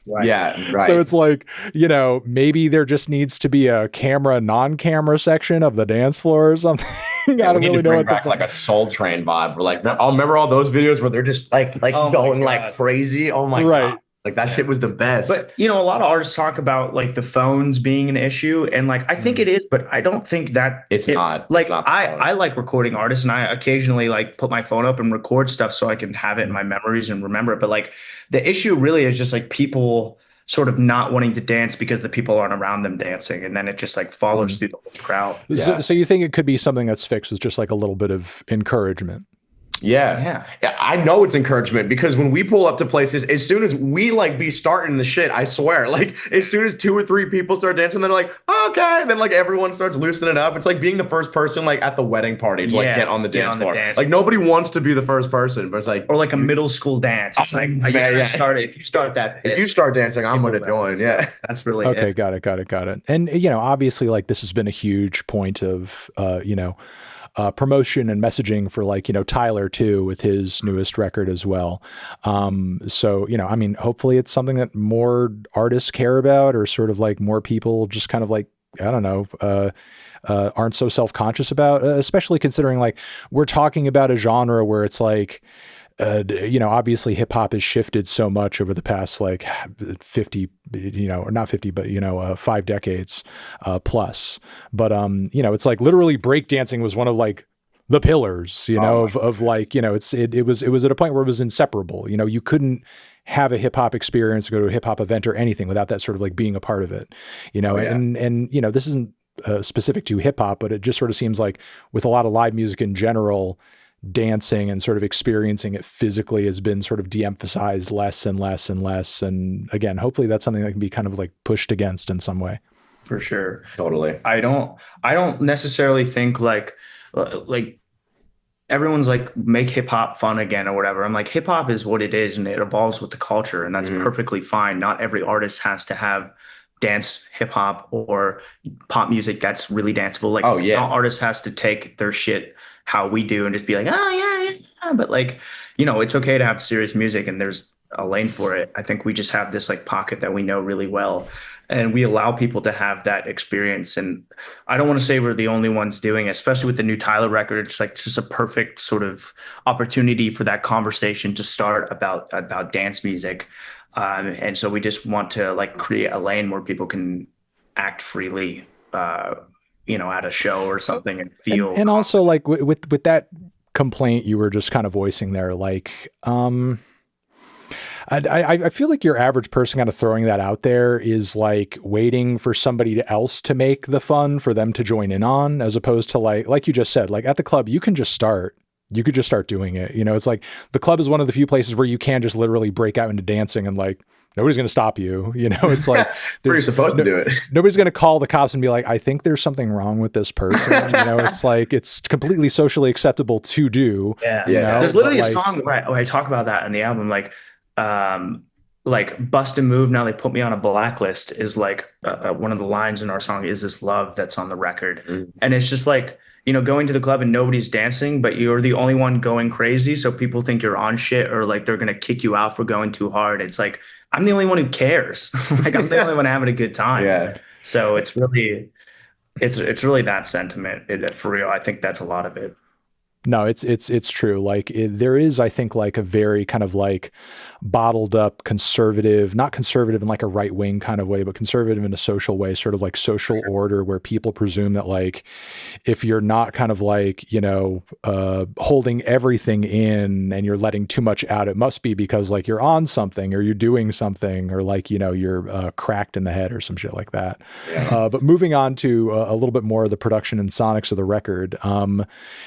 Right. Yeah, right. So it's like, you know, maybe there just needs to be a camera, non-camera section of the dance floor or something. I don't really know what back like a Soul Train vibe. We're like, I'll remember all those videos where they're just like Oh my going God. like crazy. Oh my Right. God. Like that shit was the best. But you know, a lot of artists talk about like the phones being an issue, and like I think it is, but I don't think that It's not. Like It's not the I phones. like recording artists, and I occasionally like put my phone up and record stuff so I can have it in my memories and remember it. But like the issue really is just like people sort of not wanting to dance because the people aren't around them dancing, and then it just like follows through the whole crowd. So you think it could be something that's fixed with just like a little bit of encouragement? Yeah. I know it's encouragement because when we pull up to places, as soon as we like be starting the shit, I swear, like as soon as 2 or 3 people start dancing, they're like, okay. And then like everyone starts loosening up. It's like being the first person like at the wedding party to like Yeah, get on the get dance on the floor. dance Like nobody wants to be the first person, but it's like, Or like a middle school dance. It's like man, you gotta yeah. start it. If you start that, if you start dancing, I'm People gonna join. Yeah. that's really Okay, it. got it. And you know, obviously, like this has been a huge point of, promotion and messaging for like, you know, Tyler too, with his newest record as well. So, you know, I mean, hopefully it's something that more artists care about, or sort of like more people just kind of like, I don't know, aren't so self-conscious about, especially considering like we're talking about a genre where it's like, you know, obviously hip hop has shifted so much over the past like 50, you know, or not 50, but, you know, 5 decades plus. But, you know, it's like literally breakdancing was one of like the pillars, you know, of like, you know, it was at a point where it was inseparable. You know, you couldn't have a hip hop experience, go to a hip hop event or anything without that sort of like being a part of it, you know, and, you know, this isn't specific to hip hop, but it just sort of seems like with a lot of live music in general, dancing and sort of experiencing it physically has been sort of de-emphasized less and less and less. And again, hopefully that's something that can be kind of like pushed against in some way. For sure. Totally. I don't necessarily think like everyone's like make hip hop fun again or whatever. I'm like, hip hop is what it is and it evolves with the culture, and that's perfectly fine. Not every artist has to have dance hip hop or pop music that's really danceable. Like, Oh, yeah. not artist has to take their shit how we do and just be like, oh yeah. But like, you know, it's okay to have serious music and there's a lane for it. I think we just have this like pocket that we know really well, and we allow people to have that experience. And I don't want to say we're the only ones doing it, especially with the new Tyler record. It's like just a perfect sort of opportunity for that conversation to start about dance music. And so we just want to like create a lane where people can act freely, you know, at a show or something and feel. And also like with that complaint you were just kind of voicing there, like, I feel like your average person kind of throwing that out there is like waiting for somebody else to make the fun for them to join in on, as opposed to like you just said, like at the club, you can just start. You could just start doing it. You know, it's like the club is one of the few places where you can just literally break out into dancing and like nobody's going to stop you. You know, it's like You're supposed to do it. Nobody's going to call the cops and be like, I think there's something wrong with this person. You know, it's like it's completely socially acceptable to do. Yeah. You know? There's literally like, a song where I talk about that in the album, like bust a move. Now they put me on a blacklist is like one of the lines in our song is this love that's on the record. And it's just like, you know, going to the club and nobody's dancing, but you're the only one going crazy. So people think you're on shit or like they're going to kick you out for going too hard. It's like, I'm the only one who cares. Like I'm the only one having a good time. Yeah. So it's really that sentiment for real. I think that's a lot of it. No, it's true. Like there is, I think, like a very kind of like bottled up conservative, not conservative in like a right wing kind of way, but conservative in a social way, sort of like social order where people presume that like if you're not kind of like, you know, holding everything in and you're letting too much out, it must be because like you're on something or you're doing something or like, you know, you're cracked in the head or some shit like that. Yeah. But moving on to a little bit more of the production and sonics of the record,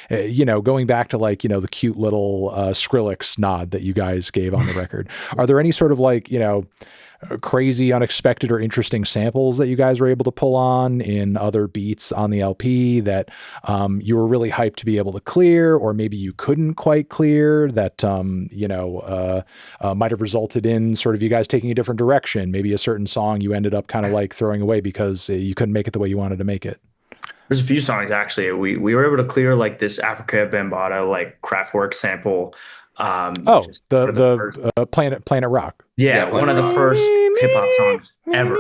you know, going back to like, you know, the cute little Skrillex nod that you guys gave on the record. Are there any sort of like, you know, crazy, unexpected or interesting samples that you guys were able to pull on in other beats on the LP that you were really hyped to be able to clear, or maybe you couldn't quite clear that, you know, might have resulted in sort of you guys taking a different direction? Maybe a certain song you ended up kind of like throwing away because you couldn't make it the way you wanted to make it. There's a few songs actually. We were able to clear like this Africa Bambaataa like Kraftwerk sample. The Planet Rock. Yeah, one of the first hip hop songs ever.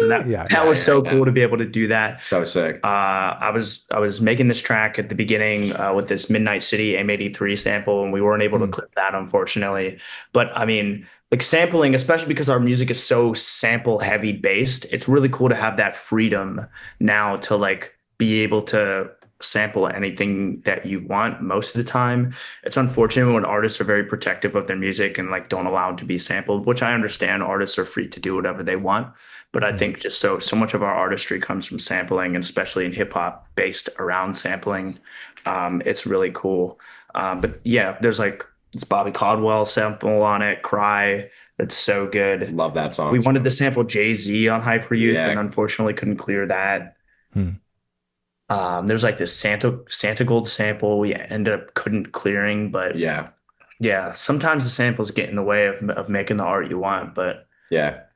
That was so cool to be able to do that. So sick. I was making this track at the beginning with this Midnight City M83 sample, and we weren't able to clip that unfortunately. But I mean, like sampling, especially because our music is so sample heavy based, it's really cool to have that freedom now to like be able to sample anything that you want most of the time. It's unfortunate when artists are very protective of their music and like don't allow it to be sampled, which I understand. Artists are free to do whatever they want. But I think just so much of our artistry comes from sampling, and especially in hip hop based around sampling. It's really cool. But yeah, there's like it's Bobby Caldwell sample on it, Cry. That's so good. Love that song. We wanted to sample Jay-Z on Hyper Youth, and unfortunately couldn't clear that. There's like this Santa Gold sample we ended up couldn't clearing, but yeah, sometimes the samples get in the way of making the art you want, but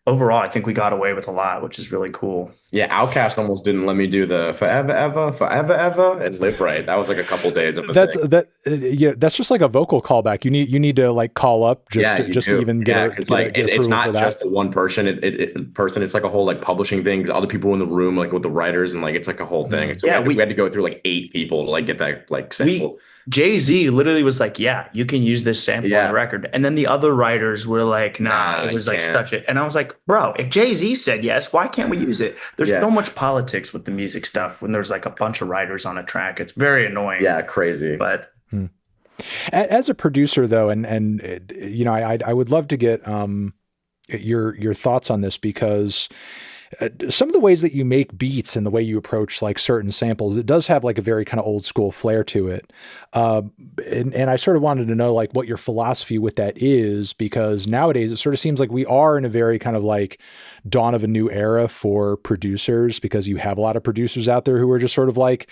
overall I think we got away with a lot, which is really cool. Outkast almost didn't let me do the forever ever and Live Right. That was like a couple days of that's just like a vocal callback. You need to like call up just to even get it's not just the one person. It's like a whole like publishing thing. Other people in the room, like with the writers, and like it's like a whole thing. So we had to go through like 8 people to like get that like sample. Jay-Z literally was like, yeah, you can use this sample on the record. And then the other writers were like, nah, it was like such it. And I was like, bro, if Jay-Z said yes, why can't we use it? There's so much politics with the music stuff when there's like a bunch of writers on a track. It's very annoying. Yeah, crazy. But as a producer though, and you know, I would love to get your thoughts on this, because some of the ways that you make beats and the way you approach like certain samples, it does have like a very kind of old school flair to it. And I sort of wanted to know like what your philosophy with that is, because nowadays it sort of seems like we are in a very kind of like dawn of a new era for producers, because you have a lot of producers out there who are just sort of like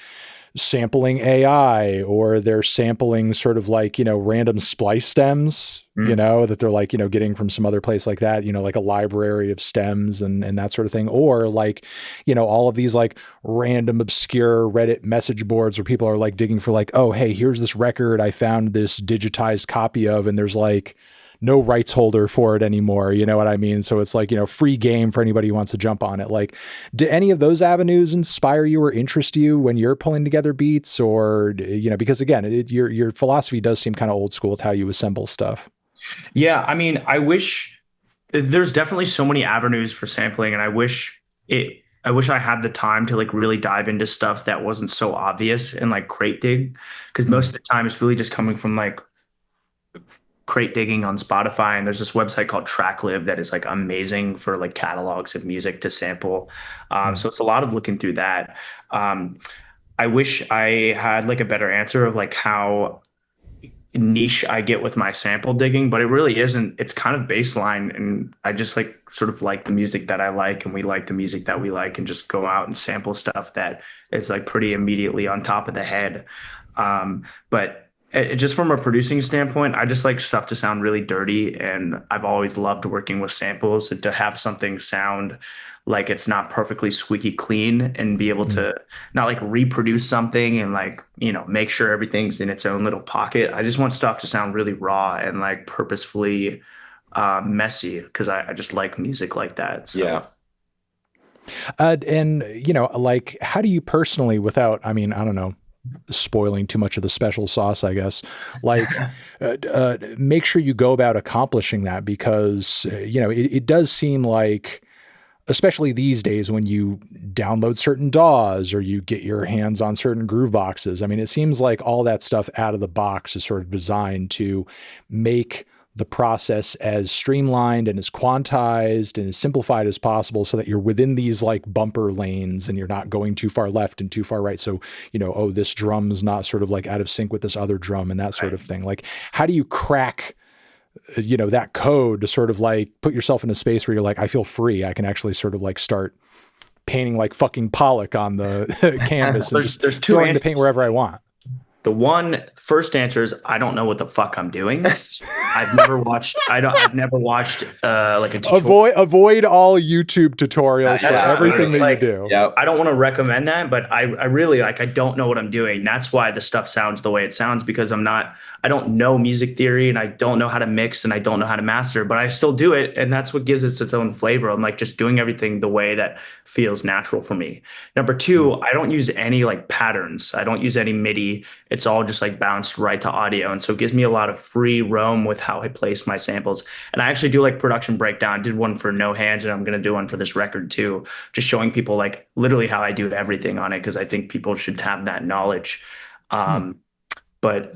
sampling AI, or they're sampling sort of like, you know, random splice stems, you know, that they're like, you know, getting from some other place like that, you know, like a library of stems and that sort of thing. Or like, you know, all of these like random obscure Reddit message boards where people are like digging for like, oh, hey, here's this record I found this digitized copy of, and there's like no rights holder for it anymore. You know what I mean? So it's like, you know, free game for anybody who wants to jump on it. Like, do any of those avenues inspire you or interest you when you're pulling together beats? Or, you know, because again, your philosophy does seem kind of old school with how you assemble stuff. Yeah. I mean, I wish there's definitely so many avenues for sampling, and I wish I had the time to like really dive into stuff that wasn't so obvious and like crate dig. Cause most of the time it's really just coming from like crate digging on Spotify, and there's this website called Tracklib that is like amazing for like catalogs of music to sample. Mm. So it's a lot of looking through that. Um, I wish I had like a better answer of like how niche I get with my sample digging, but it really isn't. It's kind of baseline, and I just like sort of like the music that I like, and we like the music that we like, and just go out and sample stuff that is like pretty immediately on top of the head. But just from a producing standpoint, I just like stuff to sound really dirty, and I've always loved working with samples and to have something sound like it's not perfectly squeaky clean and be able Mm. to not like reproduce something and like, make sure everything's in its own little pocket. I just want stuff to sound really raw and like purposefully messy because I just like music like that. So. Yeah. And like, how do you personally, without, I mean, I don't know, spoiling too much of the special sauce, I guess, like, make sure you go about accomplishing that? Because, it does seem like, especially these days when you download certain DAWs or you get your hands on certain groove boxes. I mean, it seems like all that stuff out of the box is sort of designed to make the process as streamlined and as quantized and as simplified as possible so that you're within these like bumper lanes and you're not going too far left and too far right. So, oh, this drum's not sort of like out of sync with this other drum and that sort of thing. Like, how do you crack that code to sort of like put yourself in a space where you're like, I feel free. I can actually sort of like start painting like fucking Pollock on the canvas and just there's two throwing the paint wherever I want. The one first answer is I don't know what the fuck I'm doing. I've never watched like a tutorial. Avoid all YouTube tutorials for Yeah, everything that like, you do. Yep. I don't want to recommend that, but I really like, I don't know what I'm doing. That's why the stuff sounds the way it sounds, because I don't know music theory, and I don't know how to mix, and I don't know how to master, but I still do it. And that's what gives it its own flavor. I'm like just doing everything the way that feels natural for me. Number two, I don't use any like patterns. I don't use any MIDI. It's all just like bounced right to audio. And so it gives me a lot of free roam with how I place my samples. And I actually do like production breakdown. I did one for No Hands, and I'm going to do one for this record too, just showing people like literally how I do everything on it, because I think people should have that knowledge. But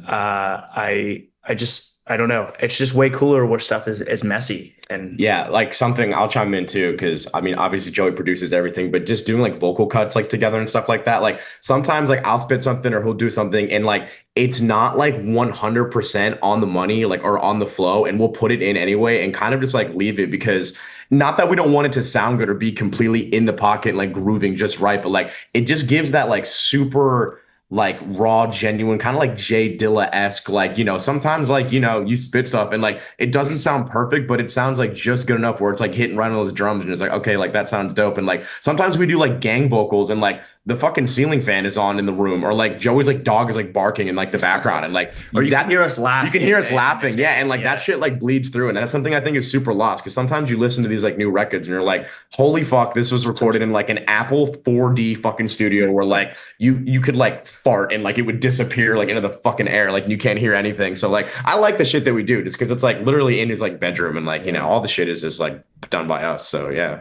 I don't know. It's just way cooler where stuff is messy. And Yeah, like something I'll chime in too, because I mean, obviously Joey produces everything, but just doing like vocal cuts like together and stuff like that. Like sometimes like I'll spit something or he'll do something and like it's not like 100% on the money, like or on the flow, and we'll put it in anyway and kind of just like leave it, because not that we don't want it to sound good or be completely in the pocket and like grooving just right, but like it just gives that like super like raw, genuine, kind of like Jay Dilla-esque, like, sometimes like, you spit stuff and like it doesn't sound perfect, but it sounds like just good enough where it's like hitting right on those drums and it's like, okay, like that sounds dope. And like sometimes we do like gang vocals and like the fucking ceiling fan is on in the room, or like Joey's like dog is like barking in like the background, and like or you can hear us laughing. You can hear us laughing, yeah, and like that shit like bleeds through, and that's something I think is super lost, because sometimes you listen to these like new records and you're like, holy fuck, this was recorded in like an Apple 4D fucking studio where like you could like fart and like it would disappear like into the fucking air, like you can't hear anything. So like I like the shit that we do just because it's like literally in his like bedroom, and like all the shit is just like done by us. So yeah.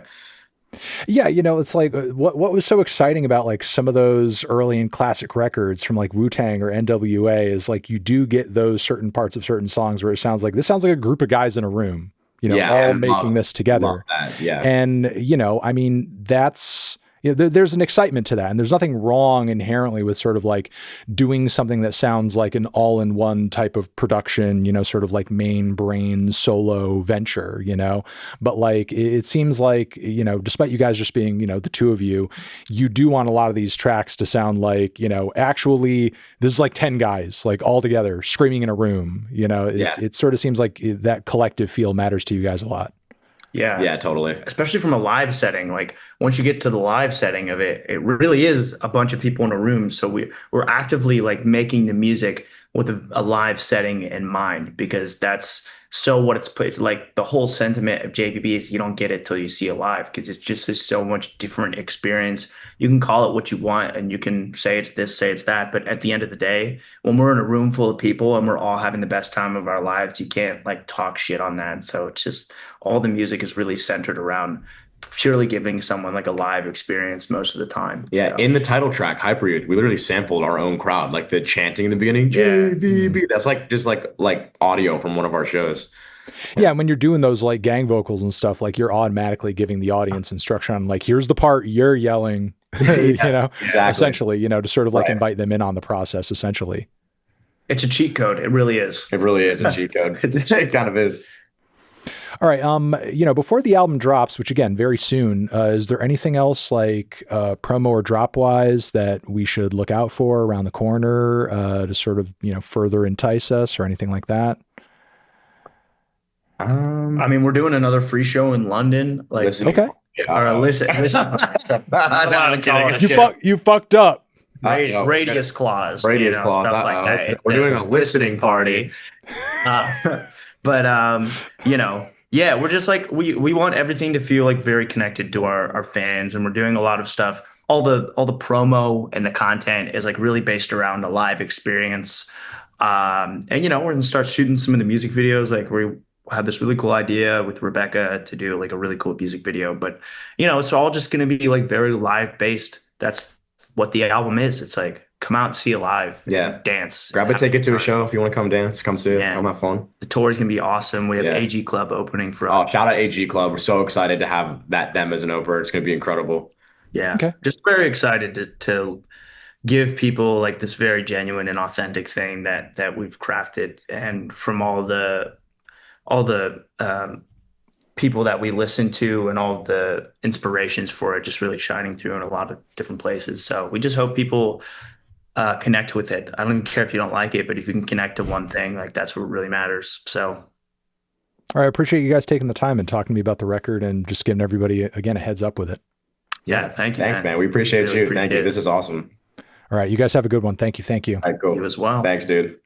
Yeah, it's like what was so exciting about like some of those early and classic records from like Wu-Tang or NWA is like you do get those certain parts of certain songs where it sounds like a group of guys in a room, all making this together. Yeah. And I mean, that's there's an excitement to that, and there's nothing wrong inherently with sort of like doing something that sounds like an all-in-one type of production, sort of like main brain solo venture, but like it seems like, despite you guys just being, the two of you, you do want a lot of these tracks to sound like, actually this is like 10 guys like all together screaming in a room, it sort of seems like that collective feel matters to you guys a lot. Yeah, totally. Especially from a live setting. Like once you get to the live setting of it, it really is a bunch of people in a room. So we're actively like making the music with a live setting in mind, because that's so what it's like. The whole sentiment of JPB is you don't get it till you see it live, because it's just so much different experience. You can call it what you want and you can say it's this, say it's that, but at the end of the day, when we're in a room full of people and we're all having the best time of our lives, you can't like talk shit on that. So it's just all the music is really centered around purely giving someone like a live experience most of the time. Yeah, in the title track, HYPERYOUTH, we literally sampled our own crowd, like the chanting in the beginning, Yeah. JVB. That's like just like audio from one of our shows. Yeah, and when you're doing those like gang vocals and stuff, like you're automatically giving the audience instruction on like, here's the part you're yelling, you know, Exactly. essentially, you know, to sort of like Right. invite them in on the process, essentially. It's a cheat code. It really is. It really is a cheat code. It kind of is. All right. You know, before the album drops, which again, very soon, is there anything else like promo or drop wise that we should look out for around the corner to sort of, you know, further entice us or anything like that? I mean, we're doing another free show in London. Like, Listening. Okay. or listen. No, I'm kidding. You fucked up. Radius clause. Radius you know, clause. stuff like Uh-oh. that. Okay. We're doing a listening party. But you know, yeah, we're just like we want everything to feel like very connected to our fans, and we're doing a lot of stuff. All the promo and the content is like really based around a live experience. And you know, we're gonna start shooting some of the music videos. Like we have this really cool idea with Rebecca to do like a really cool music video, but you know, it's all just gonna be like very live based. That's what the album is. It's like come out and see it live. Yeah. Dance. Grab a ticket to a show if you want to come dance, come see it, Yeah. come have fun. The tour is gonna be awesome. We have Yeah. AG Club opening for Oh, us. shout out AG Club. We're so excited to have them as an opener. It's going to be incredible. Yeah. Okay. Just very excited to give people like this very genuine and authentic thing that we've crafted, and from all the people that we listen to and all the inspirations for it just really shining through in a lot of different places. So we just hope people connect with it. I don't even care if you don't like it, but if you can connect to one thing, like that's what really matters. So All right. I appreciate you guys taking the time and talking to me about the record and just giving everybody, again, a heads up with it. yeah, thank you. Thanks, man. We appreciate Really you. appreciate Thank you. it. This is awesome. All right. You guys have a good one. Thank you. Thank you. All right, cool. You as well. Thanks, dude.